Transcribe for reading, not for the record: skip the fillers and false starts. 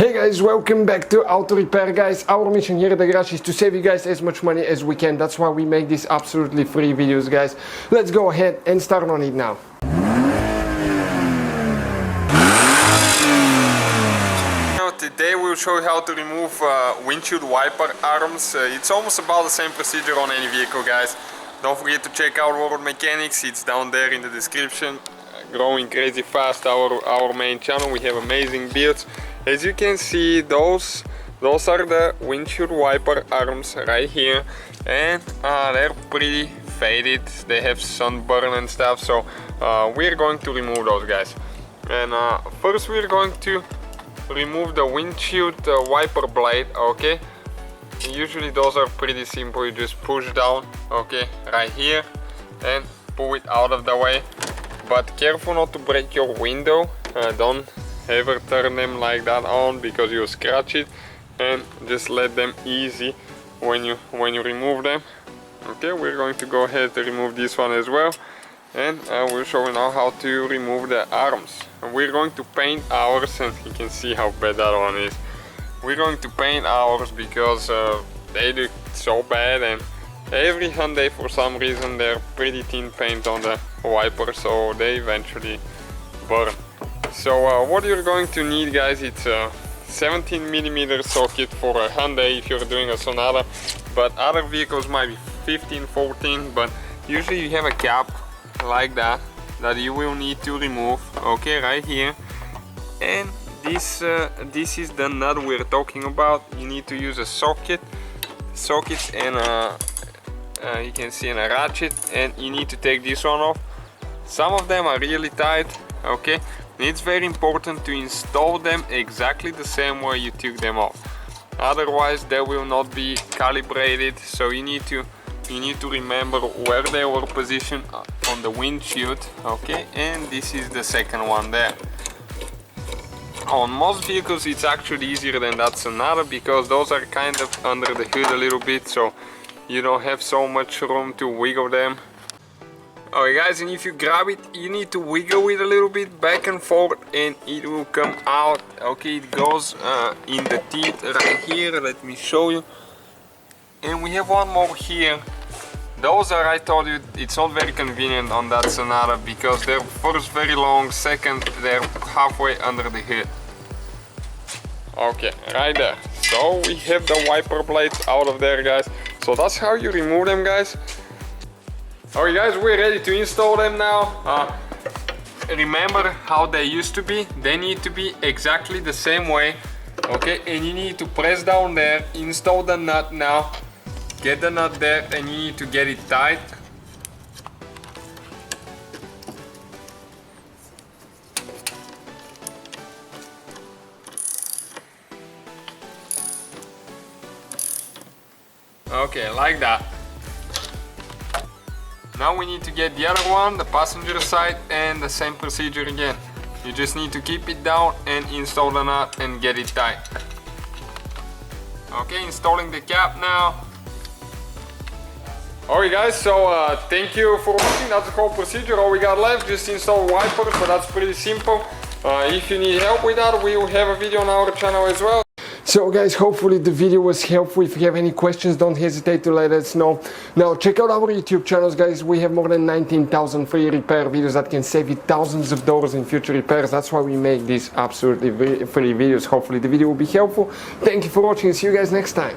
Hey guys, welcome back to Auto Repair, guys. Our mission here at the garage is to save you guys as much money as we can. That's why we make these absolutely free videos, guys. Let's go ahead and start on it now. Today we'll show you how to remove windshield wiper arms. It's almost about the same procedure on any vehicle, guys. Don't forget to check out World Mechanics, it's down there in the description. Growing crazy fast, our main channel. We have amazing builds. As you can see, those are the windshield wiper arms right here, and they're pretty faded. They have sunburn and stuff, so we're going to remove those, guys. And first we're going to remove the windshield wiper blade. Okay, usually those are pretty simple. You just push down, okay, right here, and pull it out of the way. But careful not to break your window. Don't ever turn them like that on because you'll scratch it, and just let them easy when you remove them. Okay, we're going to go ahead to remove this one as well, and we'll show you now how to remove the arms. And we're going to paint ours, and you can see how bad that one is. We're going to paint ours because they look so bad, and every Hyundai, for some reason, they're pretty thin paint on the wiper, so they eventually burn. So what you're going to need, guys, it's a 17mm socket for a Hyundai if you're doing a Sonata, but other vehicles might be 15, 14, but usually you have a cap like that you will need to remove, okay, right here. And this is the nut we're talking about. You need to use a socket and you can see a ratchet, and you need to take this one off. Some of them are really tight, okay. It's very important to install them exactly the same way you took them off, otherwise they will not be calibrated. So you need to remember where they were positioned on the windshield, okay. And this is the second one there. On most vehicles it's actually easier than that Sonata, because those are kind of under the hood a little bit, so you don't have so much room to wiggle them. Alright, guys, and if you grab it, you need to wiggle it a little bit back and forth, and it will come out. Okay, it goes in the teeth right here. Let me show you. And we have one more here. Those are, I told you, it's not very convenient on that Sonata because they're first very long, second they're halfway under the hood. Okay, right there. So we have the wiper blades out of there, guys. So that's how you remove them, guys. Alright, guys, we're ready to install them now. Remember how they used to be? They need to be exactly the same way, okay. And you need to press down there, install the nut now, get the nut there, and you need to get it tight. Okay, like that. Now we need to get the other one, the passenger side, and the same procedure again. You just need to keep it down and install the nut and get it tight. Okay, installing the cap now. Alright, guys, so thank you for watching. That's the whole procedure. All we got left, just install wipers, but that's pretty simple. If you need help with that, we will have a video on our channel as well. So guys, hopefully the video was helpful. If you have any questions, don't hesitate to let us know. Now check out our YouTube channels, guys. We have more than 19,000 free repair videos that can save you thousands of dollars in future repairs. That's why we make these absolutely free videos. Hopefully the video will be helpful. Thank you for watching. See you guys next time.